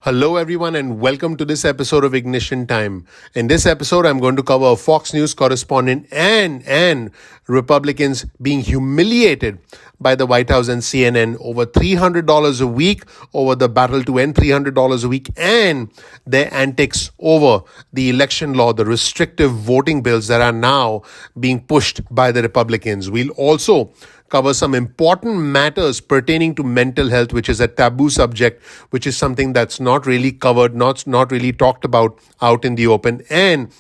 Hello, everyone, and welcome to this episode of Ignition Time. In this episode, I'm going to cover a Fox News correspondent and Republicans being humiliated by the White House and CNN over $300 a week over the battle to end $300 a week and their antics over the election law, the restrictive voting bills that are now being pushed by the Republicans. We'll also cover some important matters pertaining to mental health, which is a taboo subject, which is something that's not really covered, not really talked about out in the open. And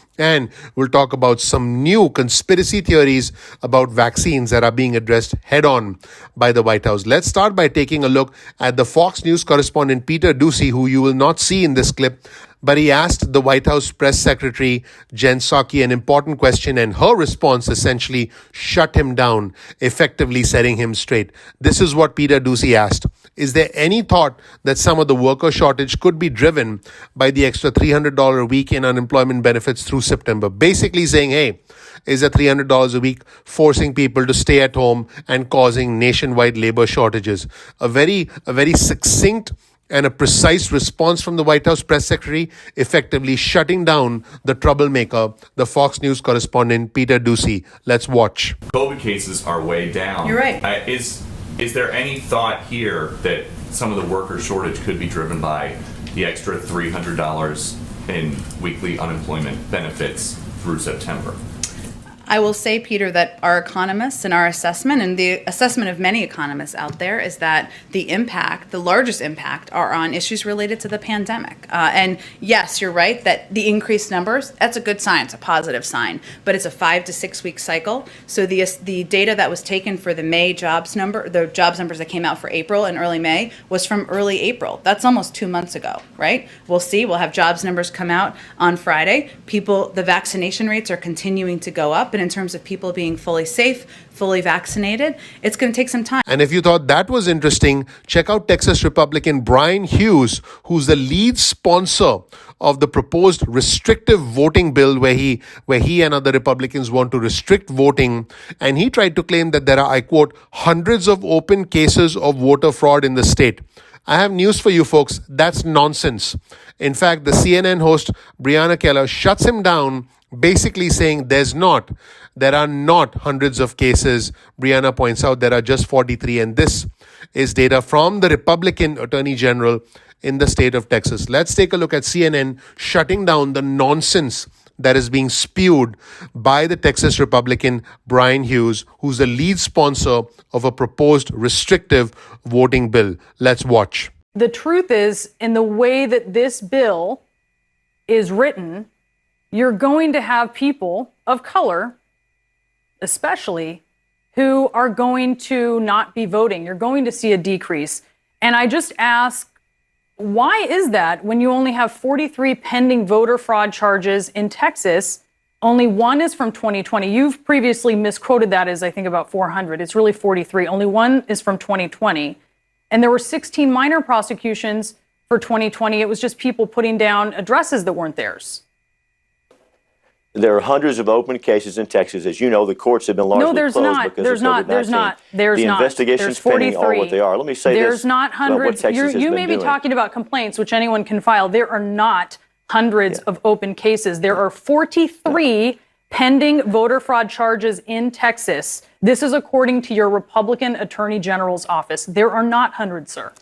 we'll talk about some new conspiracy theories about vaccines that are being addressed head on by the White House. Let's start by taking a look at the Fox News correspondent Peter Doocy, who you will not see in this clip, but he asked the White House press secretary, Jen Psaki, an important question, and her response essentially shut him down, effectively setting him straight. This is what Peter Doocy asked. Is there any thought that some of the worker shortage could be driven by the extra $300 a week in unemployment benefits through September? Basically saying, hey, is a $300 a week forcing people to stay at home and causing nationwide labor shortages? A very succinct and a precise response from the White House press secretary, effectively shutting down the troublemaker, the Fox News correspondent Peter Doocy. Let's watch. COVID cases are way down. You're right. Is there any thought here that some of the worker shortage could be driven by the extra $300 in weekly unemployment benefits through September? I will say, Peter, that our economists and our assessment, and the assessment of many economists out there, is that the largest impact, are on issues related to the pandemic. And yes, you're right that the increased numbers, that's a good sign, it's a positive sign, but it's a 5 to 6 week cycle. So the data that was taken for the May jobs number, the jobs numbers that came out for April and early May, was from early April. That's almost 2 months ago, right? We'll see, we'll have jobs numbers come out on Friday. The vaccination rates are continuing to go up. And in terms of people being fully safe, fully vaccinated, it's going to take some time. And if you thought that was interesting, check out Texas Republican Brian Hughes, who's the lead sponsor of the proposed restrictive voting bill where he and other Republicans want to restrict voting. And he tried to claim that there are, I quote, hundreds of open cases of voter fraud in the state. I have news for you folks. That's nonsense. In fact, the CNN host Brianna Keller shuts him down, basically saying there are not hundreds of cases. Brianna points out there are just 43, and this is data from the Republican Attorney General in the state of Texas. Let's take a look at CNN shutting down the nonsense that is being spewed by the Texas Republican Brian Hughes, who's the lead sponsor of a proposed restrictive voting bill. Let's watch. The truth is, in the way that this bill is written, you're going to have people of color, especially, who are going to not be voting. You're going to see a decrease. And I just ask, why is that when you only have 43 pending voter fraud charges in Texas? Only one is from 2020. You've previously misquoted that as, I think, about 400. It's really 43. Only one is from 2020. And there were 16 minor prosecutions for 2020. It was just people putting down addresses that weren't theirs. There are hundreds of open cases in Texas. As you know, the courts have been largely closed because of COVID-19. The investigations pending are what they are. Let me say this. There's not hundreds. You may be talking about complaints, which anyone can file. There are not hundreds of open cases. There are 43 pending voter fraud charges in Texas. This is according to your Republican Attorney General's office. There are not hundreds, sir.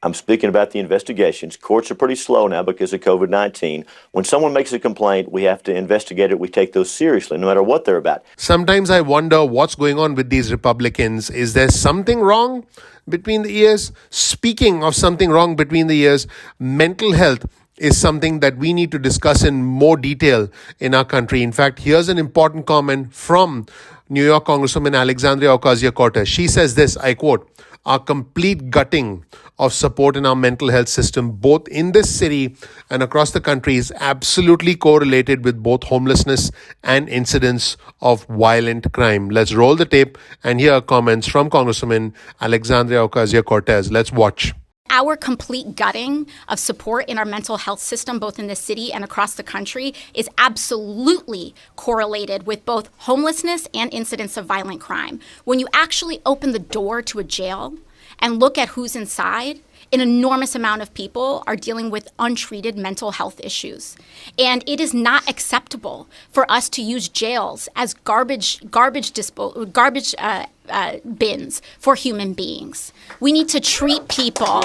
I'm speaking about the investigations. Courts are pretty slow now because of COVID-19. When someone makes a complaint, we have to investigate it. We take those seriously, no matter what they're about. Sometimes I wonder what's going on with these Republicans. Is there something wrong between the ears? Speaking of something wrong between the ears, mental health is something that we need to discuss in more detail in our country. In fact, here's an important comment from New York Congresswoman Alexandria Ocasio-Cortez. She says this, I quote, "Our complete gutting of support in our mental health system, both in this city and across the country, is absolutely correlated with both homelessness and incidents of violent crime." Let's roll the tape and hear comments from Congresswoman Alexandria Ocasio-Cortez. Let's watch. Our complete gutting of support in our mental health system, both in the city and across the country, is absolutely correlated with both homelessness and incidents of violent crime. When you actually open the door to a jail and look at who's inside, an enormous amount of people are dealing with untreated mental health issues. And it is not acceptable for us to use jails as garbage bins for human beings. We need to treat people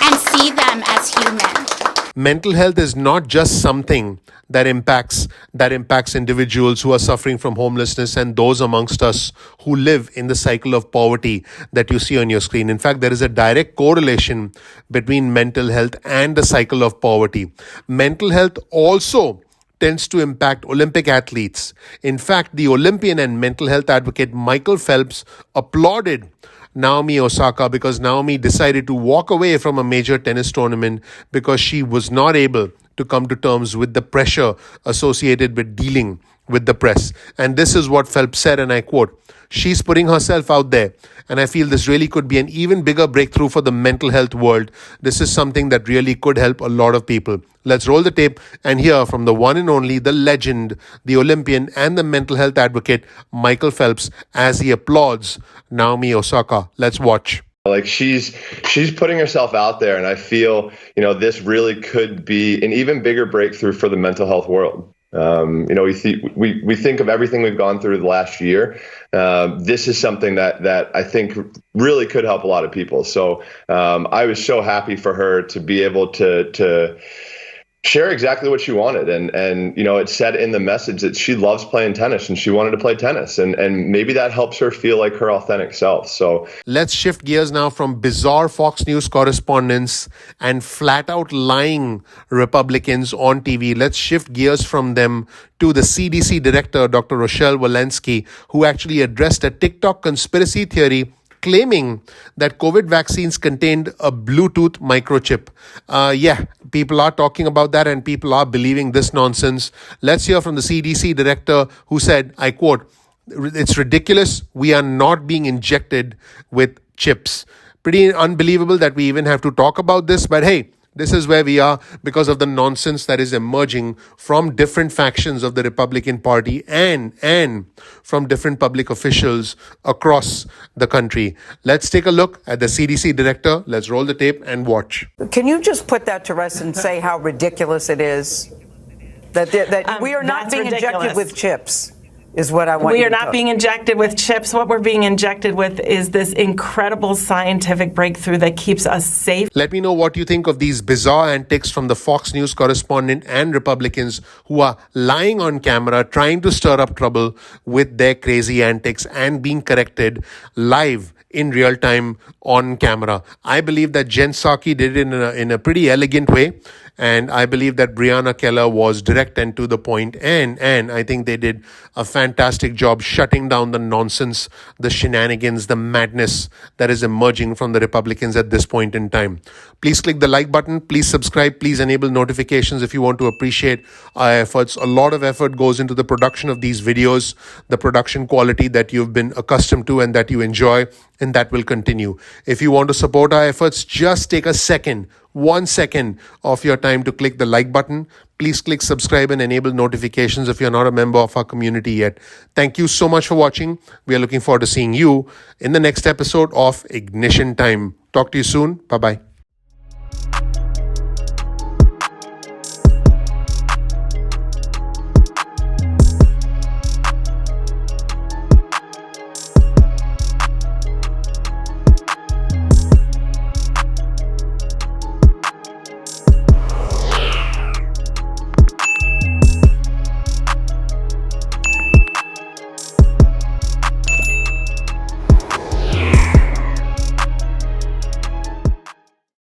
and see them as human. Mental health is not just something that impacts individuals who are suffering from homelessness and those amongst us who live in the cycle of poverty that you see on your screen. In fact, there is a direct correlation between mental health and the cycle of poverty. Mental health also tends to impact Olympic athletes. In fact, the Olympian and mental health advocate Michael Phelps applauded Naomi Osaka because Naomi decided to walk away from a major tennis tournament because she was not able to come to terms with the pressure associated with dealing with the press. And this is what Phelps said, and I quote, "She's putting herself out there, and I feel this really could be an even bigger breakthrough for the mental health world. This is something that really could help a lot of people." Let's roll the tape and hear from the one and only, the legend, the Olympian and the mental health advocate, Michael Phelps, as he applauds Naomi Osaka. Let's watch. Like she's putting herself out there, and I feel, this really could be an even bigger breakthrough for the mental health world. We think of everything we've gone through the last year. This is something that I think really could help a lot of people. So I was so happy for her to be able to share exactly what she wanted. And it said in the message that she loves playing tennis and she wanted to play tennis. And maybe that helps her feel like her authentic self. So let's shift gears now from bizarre Fox News correspondents and flat out lying Republicans on TV. Let's shift gears from them to the CDC director, Dr. Rochelle Walensky, who actually addressed a TikTok conspiracy theory claiming that COVID vaccines contained a Bluetooth microchip. People are talking about that and people are believing this nonsense. Let's hear from the CDC director who said, I quote, "It's ridiculous. We are not being injected with chips." Pretty unbelievable that we even have to talk about this, but hey, this is where we are because of the nonsense that is emerging from different factions of the Republican Party and from different public officials across the country. Let's take a look at the CDC director. Let's roll the tape and watch. Can you just put that to rest and say how ridiculous it is that we are not being injected with chips? Is what I want. We are not being injected with chips. What we're being injected with is this incredible scientific breakthrough that keeps us safe. Let me know what you think of these bizarre antics from the Fox News correspondent and Republicans who are lying on camera, trying to stir up trouble with their crazy antics and being corrected live in real time on camera. I believe that Jen Psaki did it in a pretty elegant way. And I believe that Breonna Keller was direct and to the point. And I think they did a fantastic job shutting down the nonsense, the shenanigans, the madness that is emerging from the Republicans at this point in time. Please click the like button. Please subscribe. Please enable notifications if you want to appreciate our efforts. A lot of effort goes into the production of these videos, the production quality that you've been accustomed to and that you enjoy, and that will continue. If you want to support our efforts, just take a second, 1 second of your time to click the like button. Please click subscribe and enable notifications if you're not a member of our community yet. Thank you so much for watching. We are looking forward to seeing you in the next episode of Ignition Time. Talk to you soon. Bye-bye.